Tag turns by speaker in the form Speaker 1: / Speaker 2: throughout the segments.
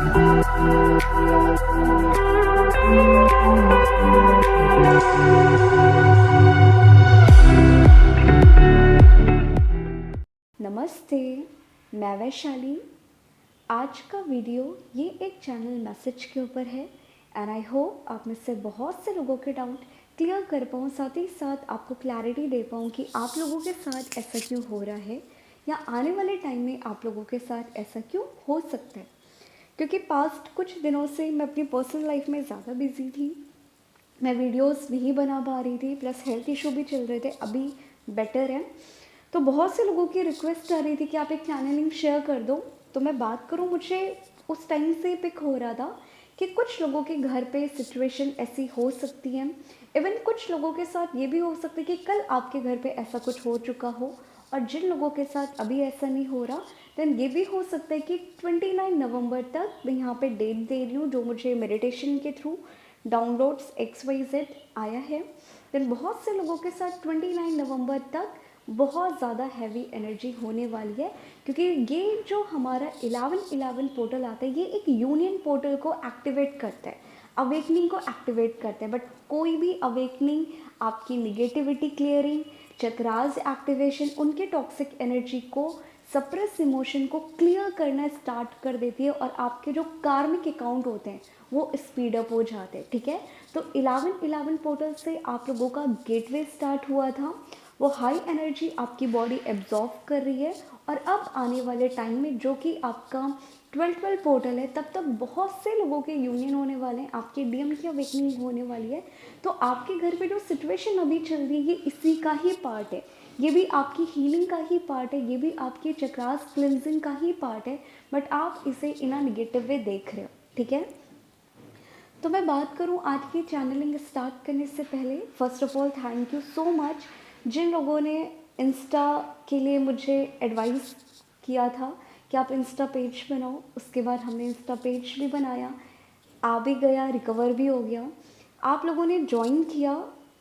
Speaker 1: नमस्ते, मैं वैशाली। आज का वीडियो ये एक चैनल मैसेज के ऊपर है एंड आई होप आप में से बहुत से लोगों के डाउट क्लियर कर पाऊँ, साथ ही साथ आपको क्लैरिटी दे पाऊँ कि आप लोगों के साथ ऐसा क्यों हो रहा है या आने वाले टाइम में आप लोगों के साथ ऐसा क्यों हो सकता है। क्योंकि पास्ट कुछ दिनों से मैं अपनी पर्सनल लाइफ में ज़्यादा बिजी थी, मैं वीडियोस नहीं बना पा रही थी, प्लस हेल्थ इशू भी चल रहे थे। अभी बेटर है, तो बहुत से लोगों की रिक्वेस्ट आ रही थी कि आप एक चैनलिंग शेयर कर दो। तो मैं बात करूं, मुझे उस टाइम से पिक हो रहा था कि कुछ लोगों के घर पे सिचुएशन ऐसी हो सकती है। इवन कुछ लोगों के साथ ये भी हो सकता है कि कल आपके घर पे ऐसा कुछ हो चुका हो, और जिन लोगों के साथ अभी ऐसा नहीं हो रहा, देन ये भी हो सकता है कि 29 नवंबर तक मैं यहाँ पे डेट दे रही हूँ जो मुझे मेडिटेशन के थ्रू डाउनलोड्स XYZ आया है। देन बहुत से लोगों के साथ 29 नवंबर तक बहुत ज़्यादा हैवी एनर्जी होने वाली है, क्योंकि ये जो हमारा 11-11 पोर्टल आता है, ये एक यूनियन पोर्टल को एक्टिवेट करता है, अवेकनिंग को एक्टिवेट करते हैं। बट कोई भी अवेकनिंग आपकी निगेटिविटी क्लियरिंग, चक्रास एक्टिवेशन, उनके टॉक्सिक एनर्जी को, सप्रेस इमोशन को क्लियर करना स्टार्ट कर देती है, और आपके जो कार्मिक अकाउंट होते हैं वो स्पीड अप हो जाते हैं। ठीक है, तो 11-11 पोर्टल से आप लोगों का गेटवे स्टार्ट हुआ था, वो हाई एनर्जी आपकी बॉडी एब्जॉर्व कर रही है, और अब आने वाले टाइम में जो कि आपका 12 पोर्टल है, तब तक बहुत से लोगों के यूनियन होने वाले हैं, आपके डीएम की अवेकनिंग होने वाली है। तो आपके घर पे जो सिचुएशन अभी चल रही है, ये इसी का ही पार्ट है, ये भी आपकी हीलिंग का ही पार्ट है, ये भी आपकी चक्रास क्लिनजिंग का ही पार्ट है, बट आप इसे इन अ नेगेटिव वे देख रहे हो। ठीक है, तो मैं बात करूं आज की चैनलिंग स्टार्ट करने से पहले, first of all thank you so much जिन लोगों ने इंस्टा के लिए मुझे एडवाइस किया था कि आप इंस्टा पेज बनाओ। उसके बाद हमने इंस्टा पेज भी बनाया, आ भी गया, रिकवर भी हो गया, आप लोगों ने ज्वाइन किया,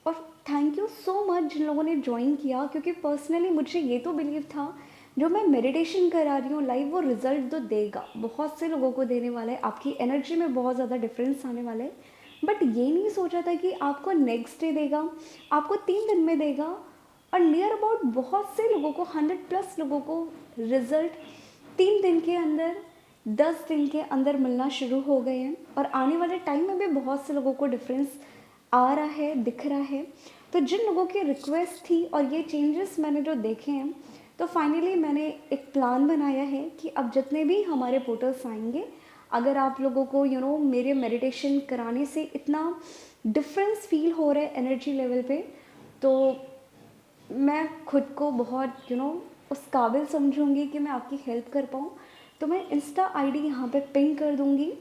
Speaker 1: और थैंक यू सो मच जिन लोगों ने ज्वाइन किया, क्योंकि पर्सनली मुझे ये तो बिलीव था जो मैं मेडिटेशन करा रही हूँ लाइव, वो रिजल्ट तो देगा, बहुत से लोगों को देने वाला है, आपकी एनर्जी में बहुत ज़्यादा डिफरेंस आने वाला है। बट ये नहीं सोचा था कि आपको नेक्स्ट डे देगा, आपको 3 दिन में देगा, और नियर अबाउट बहुत से लोगों को, 100+ लोगों को रिजल्ट 3 दिन के अंदर, 10 दिन के अंदर मिलना शुरू हो गए हैं, और आने वाले टाइम में भी बहुत से लोगों को डिफरेंस आ रहा है, दिख रहा है। तो जिन लोगों की रिक्वेस्ट थी और ये चेंजेस मैंने जो देखे हैं, तो फाइनली मैंने एक प्लान बनाया है कि अब जितने भी हमारे पोर्टल्स आएंगे, अगर आप लोगों को मेरे मेडिटेशन कराने से इतना डिफरेंस फील हो रहा है एनर्जी लेवल पे, तो मैं खुद को बहुत उस काबिल समझूंगी कि मैं आपकी हेल्प कर पाऊँ। तो मैं इंस्टा आईडी यहाँ पे पिन कर दूँगी।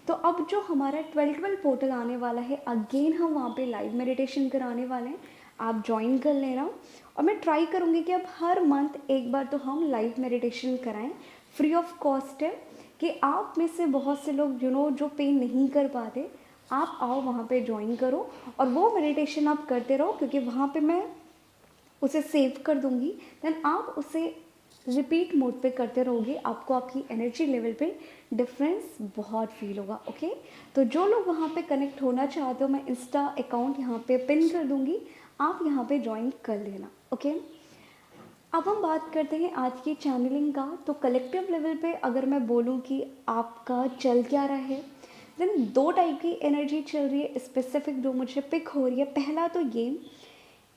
Speaker 1: तो अब जो हमारा 12 पोर्टल आने वाला है, अगेन हम वहाँ पे लाइव मेडिटेशन कराने वाले हैं, आप ज्वाइन कर लेना। और मैं ट्राई करूँगी कि अब हर मंथ एक बार तो हम लाइव मेडिटेशन कराएं, फ्री ऑफ कॉस्ट है, कि आप में से बहुत से लोग जो पे नहीं कर पाते, आप आओ वहाँ पे ज्वाइन करो, और वो मेडिटेशन आप करते रहो, क्योंकि वहाँ पे मैं उसे सेव कर दूँगी। देन आप उसे रिपीट मोड पे करते रहोगे, आपको आपकी एनर्जी लेवल पे डिफरेंस बहुत फील होगा। ओके, तो जो लोग वहाँ पे कनेक्ट होना चाहते हो, मैं इंस्टा अकाउंट यहाँ पे पिन कर दूँगी, आप यहाँ पे ज्वाइन कर लेना। ओके, अब हम बात करते हैं आज की चैनलिंग का। तो कलेक्टिव लेवल पे अगर मैं बोलूँ कि आपका चल क्या रहा है, देन 2 टाइप की एनर्जी चल रही है स्पेसिफिक जो मुझे पिक हो रही है। पहला तो ये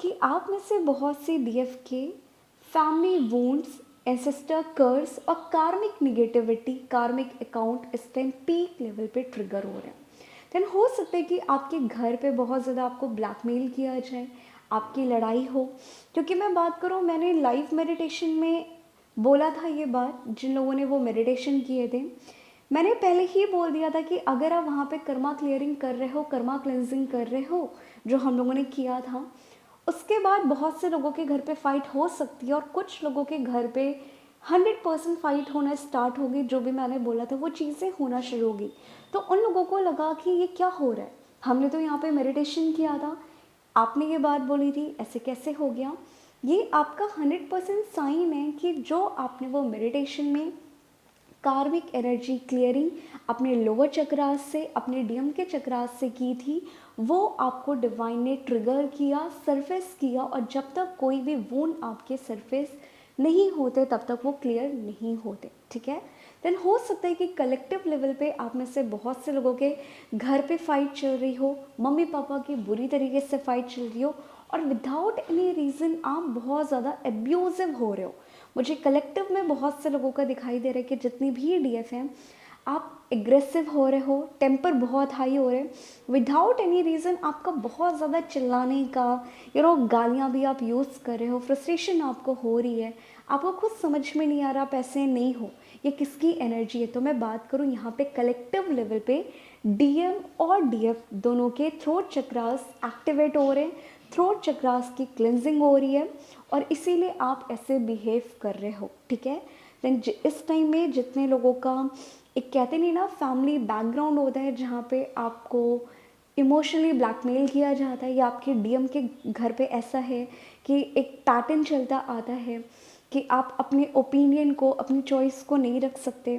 Speaker 1: कि आप में से बहुत सी DF के फैमिली वुंड्स, एंसेस्टर कर्स और कार्मिक निगेटिविटी, कार्मिक अकाउंट इस टाइम पीक लेवल पे ट्रिगर हो रहे हैं। देन हो सकता है कि आपके घर पे बहुत ज़्यादा आपको ब्लैकमेल किया जाए, आपकी लड़ाई हो। क्योंकि मैं बात करूँ, मैंने लाइव मेडिटेशन में बोला था ये बात, जिन लोगों ने वो मेडिटेशन किए थे, मैंने पहले ही बोल दिया था कि अगर आप वहाँ पे कर्मा क्लियरिंग कर रहे हो, कर्मा क्लेंजिंग कर रहे हो, जो हम लोगों ने किया था, उसके बाद बहुत से लोगों के घर पे फाइट हो सकती है, और कुछ लोगों के घर पे 100% फाइट होना स्टार्ट होगी। जो भी मैंने बोला था वो चीज़ें होना शुरू होगी। तो उन लोगों को लगा कि ये क्या हो रहा है, हमने तो यहाँ पे मेडिटेशन किया था, आपने ये बात बोली थी, ऐसे कैसे हो गया। ये आपका 100% साइन है कि जो आपने वो मेडिटेशन में कार्मिक एनर्जी क्लियरिंग अपने लोअर चक्रास से, अपने डीएम के चक्रास से की थी, वो आपको डिवाइन ने ट्रिगर किया, सरफेस किया, और जब तक कोई भी वुंड आपके सरफेस नहीं होते तब तक वो क्लियर नहीं होते, ठीक है। देन हो सकता है कि कलेक्टिव लेवल पे आप में से बहुत से लोगों के घर पे फाइट चल रही हो, मम्मी पापा की बुरी तरीके से फाइट चल रही हो, और विदाउट एनी रीज़न आप बहुत ज़्यादा एब्यूजिव हो रहे हो। मुझे कलेक्टिव में बहुत से लोगों का दिखाई दे रहा है कि जितनी भी डीएफ हैं, आप एग्रेसिव हो रहे हो, टेम्पर बहुत हाई हो रहे हैं, विदाउट एनी रीज़न आपका बहुत ज़्यादा चिल्लाने का, गालियाँ भी आप यूज़ कर रहे हो, फ्रस्ट्रेशन आपको हो रही है, आपको खुद समझ में नहीं आ रहा आप ऐसे नहीं हो, ये किसकी एनर्जी है। तो मैं बात करूँ यहाँ पे कलेक्टिव लेवल पे डीएम और डीएफ दोनों के थ्रोट चक्रास एक्टिवेट हो रहे हैं, थ्रोट चक्रास की क्लिनजिंग हो रही है, और इसीलिए आप ऐसे बिहेव कर रहे हो, ठीक है। देन इस टाइम में जितने लोगों का एक कहते नहीं ना फैमिली बैकग्राउंड होता है जहाँ पे आपको इमोशनली ब्लैकमेल किया जाता है, या आपके डीएम के घर पे ऐसा है कि एक पैटर्न चलता आता है कि आप अपने ओपिनियन को, अपनी चॉइस को नहीं रख सकते,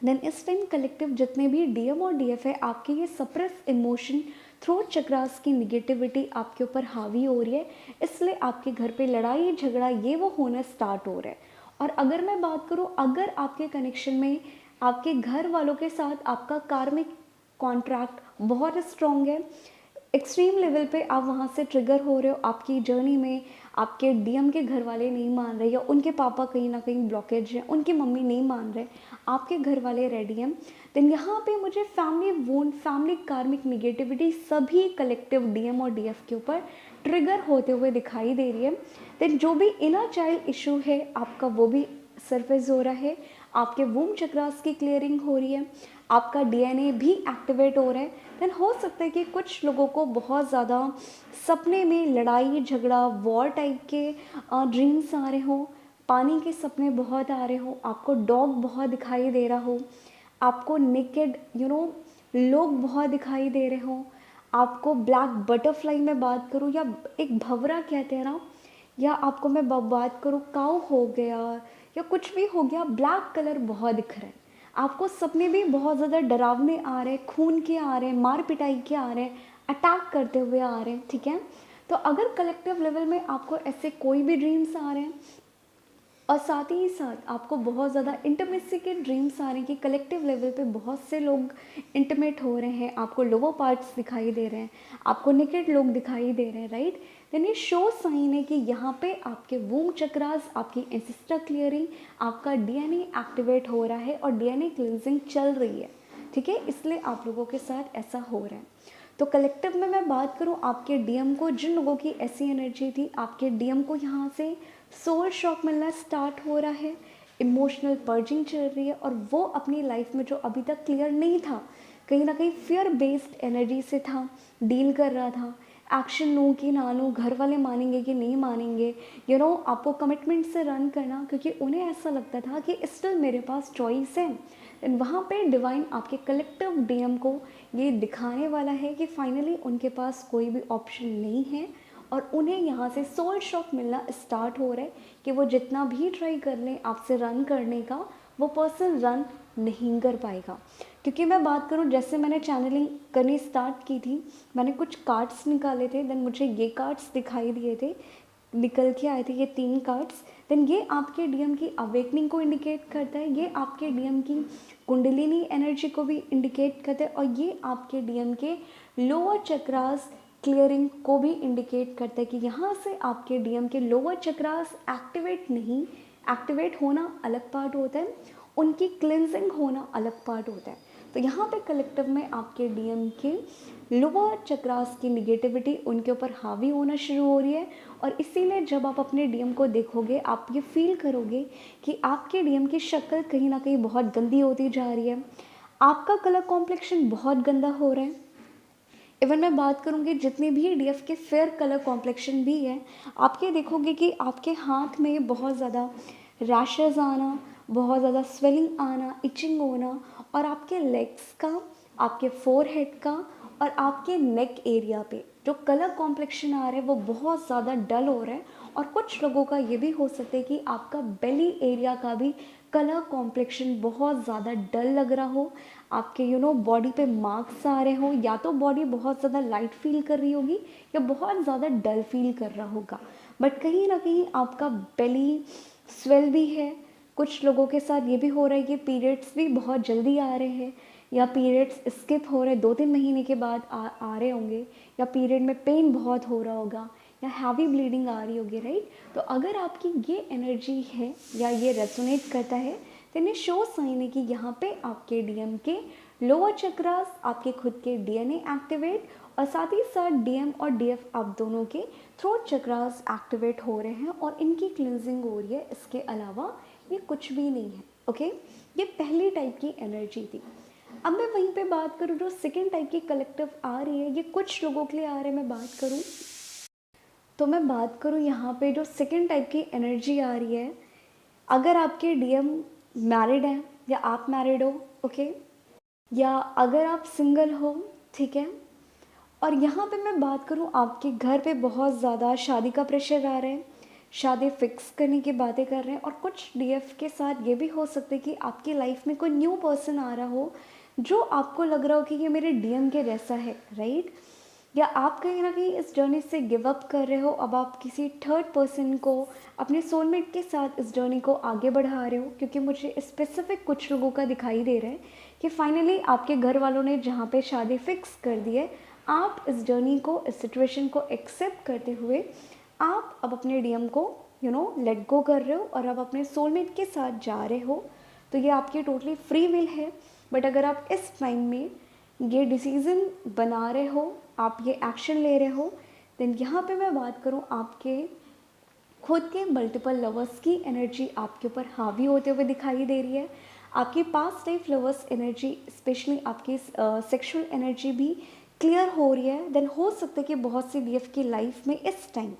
Speaker 1: देन इस टाइम कलेक्टिव जितने भी डीएम और डीएफ है, आपके ये सप्रेस इमोशन, थ्रोट चक्रास की निगेटिविटी आपके ऊपर हावी हो रही है, इसलिए आपके घर पे लड़ाई झगड़ा ये वो होना स्टार्ट हो रहा है। और अगर मैं बात करूँ, अगर आपके कनेक्शन में आपके घर वालों के साथ आपका कार्मिक कॉन्ट्रैक्ट बहुत स्ट्रॉन्ग है, एक्सट्रीम लेवल पे आप वहाँ से ट्रिगर हो रहे हो, आपकी जर्नी में आपके डीएम के घर वाले नहीं मान रहे, या उनके पापा कहीं ना कहीं ब्लॉकेज है, उनकी मम्मी नहीं मान रहे, आपके घर वाले रेडी हैं, देन यहाँ पे मुझे फैमिली वोन, फैमिली कार्मिक निगेटिविटी सभी कलेक्टिव डीएम और डीएफ के ऊपर ट्रिगर होते हुए दिखाई दे रही है। देन जो भी इनर चाइल्ड इशू है आपका, वो भी सरफेस हो रहा है, आपके वूम चक्रास की क्लियरिंग हो रही है, आपका डीएनए भी एक्टिवेट हो रहा है। देन हो सकता है कि कुछ लोगों को बहुत ज़्यादा सपने में लड़ाई झगड़ा, वॉर टाइप के ड्रीम्स आ रहे हो, पानी के सपने बहुत आ रहे हो, आपको डॉग बहुत दिखाई दे रहा हो, आपको नेकेड लोग बहुत दिखाई दे रहे हो, आपको ब्लैक बटरफ्लाई में बात करूँ, या एक भंवरा कहते हैं ना, या आपको मैं बात करूँ काऊ हो गया, या कुछ भी हो गया, ब्लैक कलर बहुत दिख रहा है, आपको सपने भी बहुत ज़्यादा डरावने आ रहे हैं, खून के आ रहे हैं, मार पिटाई के आ रहे हैं, अटैक करते हुए आ रहे हैं, ठीक है। तो अगर कलेक्टिव लेवल में आपको ऐसे कोई भी ड्रीम्स आ रहे हैं, और साथ ही साथ आपको बहुत ज़्यादा इंटीमेसी के ड्रीम्स आ रहे हैं कि कलेक्टिव लेवल पे बहुत से लोग इंटीमेट हो रहे हैं, आपको लोअर पार्ट्स दिखाई दे रहे हैं, आपको नेकेड लोग दिखाई दे रहे हैं, राइट, देन ये शो साइन है कि यहाँ पे आपके वूम चक्रास, आपकी एंसेस्टर क्लियरिंग, आपका डीएनए एक्टिवेट हो रहा है और डीएनए क्लिनजिंग चल रही है, ठीक है, इसलिए आप लोगों के साथ ऐसा हो रहा है। तो कलेक्टिव में मैं बात करूँ, आपके डीएम को, जिन लोगों की ऐसी एनर्जी थी, आपके डीएम को यहाँ से सोल शॉक मिलना स्टार्ट हो रहा है, इमोशनल पर्जिंग चल रही है, और वो अपनी लाइफ में जो अभी तक क्लियर नहीं था, कहीं ना कहीं फियर बेस्ड एनर्जी से था, डील कर रहा था, एक्शन लूँ कि ना लूँ, घर वाले मानेंगे कि नहीं मानेंगे, आपको कमिटमेंट से रन करना, क्योंकि उन्हें ऐसा लगता था कि स्टिल मेरे पास चॉइस है। एंड वहाँ पे डिवाइन आपके कलेक्टिव डीएम को ये दिखाने वाला है कि फाइनली उनके पास कोई भी ऑप्शन नहीं है, और उन्हें यहाँ से सोल शॉक मिलना स्टार्ट हो रहा है कि वो जितना भी ट्राई कर लें आपसे रन करने का, वो पर्सन रन नहीं कर पाएगा। क्योंकि मैं बात करूँ, जैसे मैंने चैनलिंग करनी स्टार्ट की थी, मैंने कुछ कार्ड्स निकाले थे, देन मुझे ये कार्ड्स दिखाई दिए थे, निकल के आए थे ये 3 कार्ड्स। देन ये आपके डीएम की अवेकनिंग को इंडिकेट करता है, ये आपके डीएम की कुंडलिनी एनर्जी को भी इंडिकेट करता है, और ये आपके डीएम के लोअर चक्रास क्लियरिंग को भी इंडिकेट करता है कि यहाँ से आपके डीएम के लोअर चक्रास एक्टिवेट होना अलग पार्ट होता है, उनकी क्लिनजिंग होना अलग पार्ट होता है। तो यहाँ पे कलेक्टिव में आपके डीएम के लोअर चक्रास की निगेटिविटी उनके ऊपर हावी होना शुरू हो रही है, और इसीलिए जब आप अपने डीएम को देखोगे, आप ये फील करोगे कि आपके डीएम की शक्ल कहीं ना कहीं बहुत गंदी होती जा रही है, आपका कलर कॉम्प्लेक्शन बहुत गंदा हो रहा है। इवन मैं बात करूँगी, जितने भी डीएफ के फेयर कलर कॉम्प्लेक्शन भी है, आप ये देखोगे कि आपके हाथ में बहुत ज़्यादा रैशेज़ आना, बहुत ज़्यादा स्वेलिंग आना, इचिंग होना, और आपके लेग्स का, आपके फोरहेड का, और आपके नेक एरिया पे जो कलर कॉम्प्लेक्शन आ रहा है वो बहुत ज़्यादा डल हो रहा है। और कुछ लोगों का ये भी हो सकता है कि आपका बेली एरिया का भी कलर कॉम्प्लेक्शन बहुत ज़्यादा डल लग रहा हो, आपके बॉडी पे मार्क्स आ रहे हो, या तो बॉडी बहुत ज़्यादा लाइट फील कर रही होगी या बहुत ज़्यादा डल फील कर रहा होगा, बट कहीं ना कहीं आपका बेली स्वेल भी है। कुछ लोगों के साथ ये भी हो रहा है कि पीरियड्स भी बहुत जल्दी आ रहे हैं, या पीरियड्स स्किप हो रहे 2-3 महीने के बाद आ रहे होंगे, या पीरियड में पेन बहुत हो रहा होगा, या हैवी ब्लीडिंग आ रही होगी, राइट। तो अगर आपकी ये एनर्जी है या ये रेजोनेट करता है, तो इन्हें शो साइन है कि यहाँ पे आपके डीएम के लोअर चक्रास, आपके खुद के डीएनए एक्टिवेट, और साथ ही साथ डीएम और डीएफ आप दोनों के थ्रोट चक्रास एक्टिवेट हो रहे हैं और इनकी क्लिनजिंग हो रही है। इसके अलावा ये कुछ भी नहीं है, ओके। ये पहली टाइप की एनर्जी थी। अब मैं वहीं पे बात करूँ जो सेकेंड टाइप की कलेक्टिव आ रही है, ये कुछ लोगों के लिए आ रहे हैं। मैं बात करूँ तो मैं बात करूँ यहाँ पे जो सेकेंड टाइप की एनर्जी आ रही है, अगर आपके डीएम मैरिड हैं या आप मैरिड हो, ओके, या अगर आप सिंगल हो, ठीक है, और यहाँ पे मैं बात करूँ आपके घर पे बहुत ज़्यादा शादी का प्रेशर आ रहा है, शादी फिक्स करने की बातें कर रहे हैं, और कुछ डीएफ के साथ ये भी हो सकता है कि आपकी लाइफ में कोई न्यू पर्सन आ रहा हो जो आपको लग रहा हो कि ये मेरे डीएम के जैसा है, राइट। या आप कहीं ना कहीं इस जर्नी से गिव अप कर रहे हो, अब आप किसी थर्ड पर्सन को अपने सोलमेट के साथ इस जर्नी को आगे बढ़ा रहे हो, क्योंकि मुझे स्पेसिफिक कुछ लोगों का दिखाई दे रहा है कि फाइनली आपके घर वालों ने जहाँ पे शादी फिक्स कर दी है, आप इस जर्नी को, इस सिचुएशन को एक्सेप्ट करते हुए आप अब अपने डीएम को लेट गो कर रहे हो और अब अपने सोलमेट के साथ जा रहे हो। तो ये आपकी टोटली फ्री विल है, बट अगर आप इस टाइम में ये डिसीज़न बना रहे हो, आप ये एक्शन ले रहे हो, देन यहाँ पे मैं बात करूँ आपके खुद के मल्टीपल लवर्स की एनर्जी आपके ऊपर हावी होते हुए दिखाई दे रही है। आपकी past life lovers energy, specially आपकी सेक्सुअल एनर्जी भी क्लियर हो रही है। देन हो सकता है कि बहुत सी डीएफ की लाइफ में इस टाइम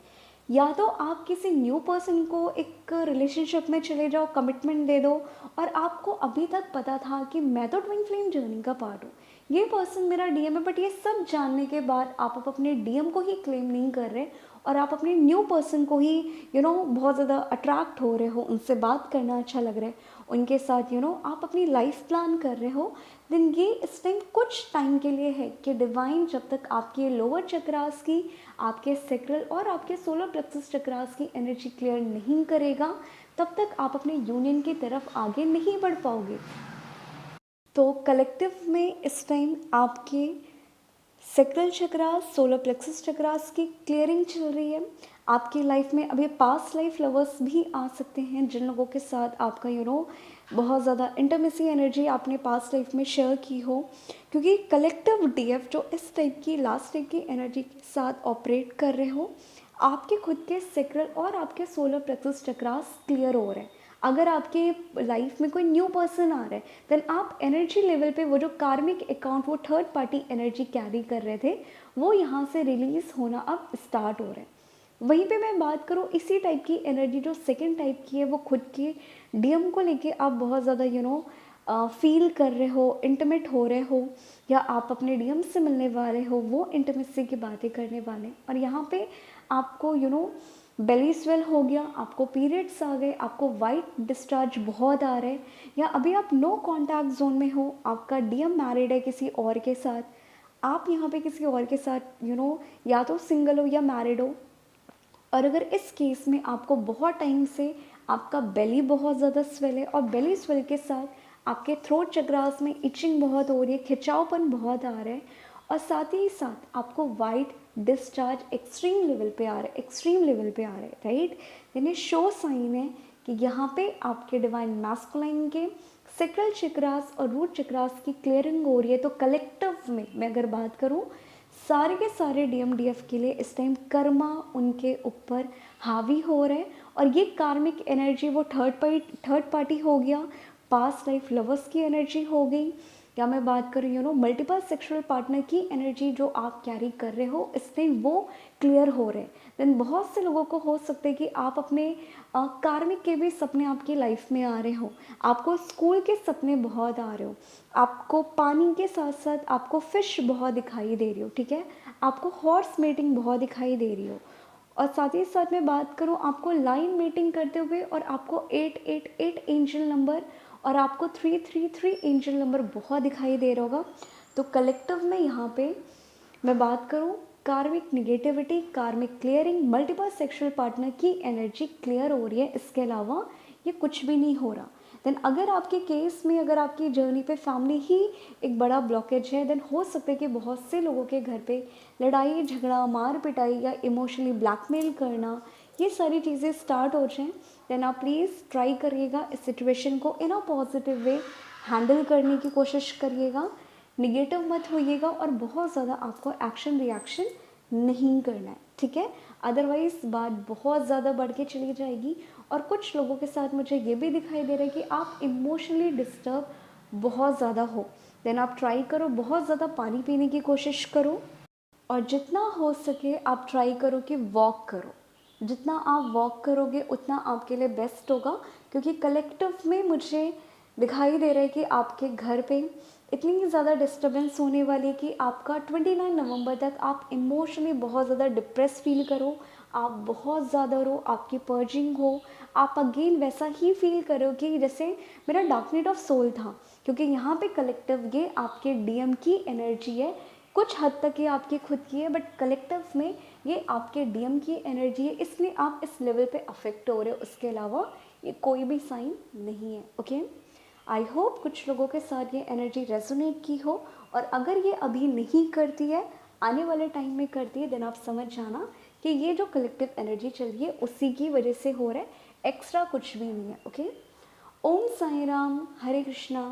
Speaker 1: या तो आप किसी न्यू पर्सन को एक रिलेशनशिप में चले जाओ, कमिटमेंट दे दो, और आपको अभी तक पता था कि मैं तो ट्विन फ्लेम जर्नी का पार्ट हूँ, ये पर्सन मेरा डीएम है, बट ये सब जानने के बाद आप अब अपने डीएम को ही क्लेम नहीं कर रहे और आप अपने न्यू पर्सन को ही बहुत ज़्यादा अट्रैक्ट हो रहे हो, उनसे बात करना अच्छा लग रहा है, उनके साथ आप अपनी लाइफ प्लान कर रहे हो। देन ये इस टाइम कुछ टाइम के लिए है कि डिवाइन जब तक आपके लोअर चक्रास की, आपके सेक्रल और आपके सोलर प्लेक्सस चक्रास की एनर्जी क्लियर नहीं करेगा, तब तक आप अपने यूनियन की तरफ आगे नहीं बढ़ पाओगे। तो कलेक्टिव में इस टाइम आपके sacral chakras, solar plexus chakras की क्लियरिंग चल रही है। आपकी लाइफ में अभी पास्ट लाइफ लवर्स भी आ सकते हैं, जिन लोगों के साथ आपका बहुत ज़्यादा इंटरमेसी एनर्जी आपने पास्ट लाइफ में शेयर की हो, क्योंकि कलेक्टिव डीएफ जो इस टाइप की लास्ट टाइप की एनर्जी के साथ ऑपरेट कर रहे हो, आपके खुद के सेक्रल और आपके सोलर प्लेक्सस चक्रास क्लियर हो रहे हैं। अगर आपके लाइफ में कोई न्यू पर्सन आ रहा है, देन आप एनर्जी लेवल पे वो जो कार्मिक अकाउंट, वो थर्ड पार्टी एनर्जी कैरी कर रहे थे, वो यहाँ से रिलीज होना अब स्टार्ट हो रहा है। वहीं पे मैं बात करूँ इसी टाइप की एनर्जी जो सेकंड टाइप की है, वो खुद के डीएम को लेके आप बहुत ज़्यादा फील कर रहे हो, इंटीमेट हो रहे हो, या आप अपने डीएम से मिलने वाले हो, वो इंटीमेसी की बातें करने वाले, और यहाँ पे आपको बेली स्वेल हो गया, आपको पीरियड्स आ गए, आपको वाइट डिस्चार्ज बहुत आ रहे हैं, या अभी आप नो कॉन्टैक्ट जोन में हो, आपका डीएम मैरिड है किसी और के साथ, आप यहाँ पे किसी और के साथ या तो सिंगल हो या मैरिड हो, और अगर इस केस में आपको बहुत टाइम से आपका बेली बहुत ज़्यादा स्वेल है, और बेली स्वेल के साथ आपके थ्रोट चक्रास में इचिंग बहुत हो रही है, खिंचावपन बहुत आ रहा है, और साथ ही साथ आपको वाइट डिस्चार्ज एक्सट्रीम लेवल पे आ रहा है, एक्सट्रीम लेवल पे आ रहा है, राइट। यानी शो साइन है कि यहाँ पे आपके डिवाइन मैस्कुलाइन के सेक्रल चक्रास और रूट चक्रास की क्लियरिंग हो रही है। तो कलेक्टिव में मैं अगर बात करूँ, सारे के सारे डीएफ के लिए इस टाइम कर्मा उनके ऊपर हावी हो रहे हैं, और ये कार्मिक एनर्जी वो थर्ड पार्टी हो गया, पास्ट लाइफ लवर्स की एनर्जी हो गई, या मैं बात करूँ मल्टीपल सेक्सुअल पार्टनर की एनर्जी जो आप कैरी कर रहे हो, इस टाइम वो क्लियर हो रहे हैं। देन बहुत से लोगों को हो सकता है कि आप अपने कार्मिक के भी सपने आपकी लाइफ में आ रहे हो, आपको स्कूल के सपने बहुत आ रहे हो, आपको पानी के साथ साथ आपको फिश बहुत दिखाई दे रही हो, ठीक है, आपको हॉर्स मेटिंग बहुत दिखाई दे रही हो, और साथ ही साथ मैं बात करूँ आपको लाइन मीटिंग करते हुए और आपको 888 एंजल नंबर और आपको 333 एंजल नंबर बहुत दिखाई दे रहा होगा। तो कलेक्टिव में यहाँ पे मैं बात करूँ कार्मिक निगेटिविटी, कार्मिक क्लियरिंग, मल्टीपल सेक्सुअल पार्टनर की एनर्जी क्लियर हो रही है। इसके अलावा ये कुछ भी नहीं हो रहा। देन अगर आपके केस में, अगर आपकी जर्नी पे फैमिली ही एक बड़ा ब्लॉकेज है, देन हो सकता है कि बहुत से लोगों के घर पे लड़ाई झगड़ा, मार पिटाई या इमोशनली ब्लैकमेल करना, ये सारी चीज़ें स्टार्ट हो जाएं। देन आप प्लीज़ ट्राई करिएगा इस सिचुएशन को इन अ पॉजिटिव वे हैंडल करने की कोशिश करिएगा। निगेटिव मत होइएगा और बहुत ज़्यादा आपको एक्शन रिएक्शन नहीं करना है, ठीक है। अदरवाइज़ बात बहुत ज़्यादा बढ़ के चली जाएगी। और कुछ लोगों के साथ मुझे ये भी दिखाई दे रहा है कि आप इमोशनली डिस्टर्ब बहुत ज़्यादा हो। देन आप ट्राई करो, बहुत ज़्यादा पानी पीने की कोशिश करो और जितना हो सके आप ट्राई करो कि वॉक करो। जितना आप वॉक करोगे उतना आपके लिए बेस्ट होगा, क्योंकि कलेक्टिव में मुझे दिखाई दे रहा है कि आपके घर पे इतनी ज़्यादा डिस्टर्बेंस होने वाली है कि आपका 29 नवंबर तक आप इमोशनली बहुत ज़्यादा डिप्रेस फील करो, आप बहुत ज़्यादा रो, आपकी पर्जिंग हो, आप अगेन वैसा ही फील करो कि जैसे मेरा डार्क नाइट ऑफ सोल था। क्योंकि यहाँ पे कलेक्टिव ये आपके डीएम की एनर्जी है, कुछ हद तक ये आपकी खुद की है, बट कलेक्टिव में ये आपके डीएम की एनर्जी है, इसलिए आप इस लेवल पे अफेक्ट हो रहे हो। उसके अलावा ये कोई भी साइन नहीं है, ओके। आई होप कुछ लोगों के साथ ये एनर्जी रेजोनेट की हो, और अगर ये अभी नहीं करती है, आने वाले टाइम में करती है, देन आप समझ जाना कि ये जो कलेक्टिव एनर्जी चल रही है उसी की वजह से हो रहा है, एक्स्ट्रा कुछ भी नहीं है, ओके। ओम साई राम, हरे कृष्णा।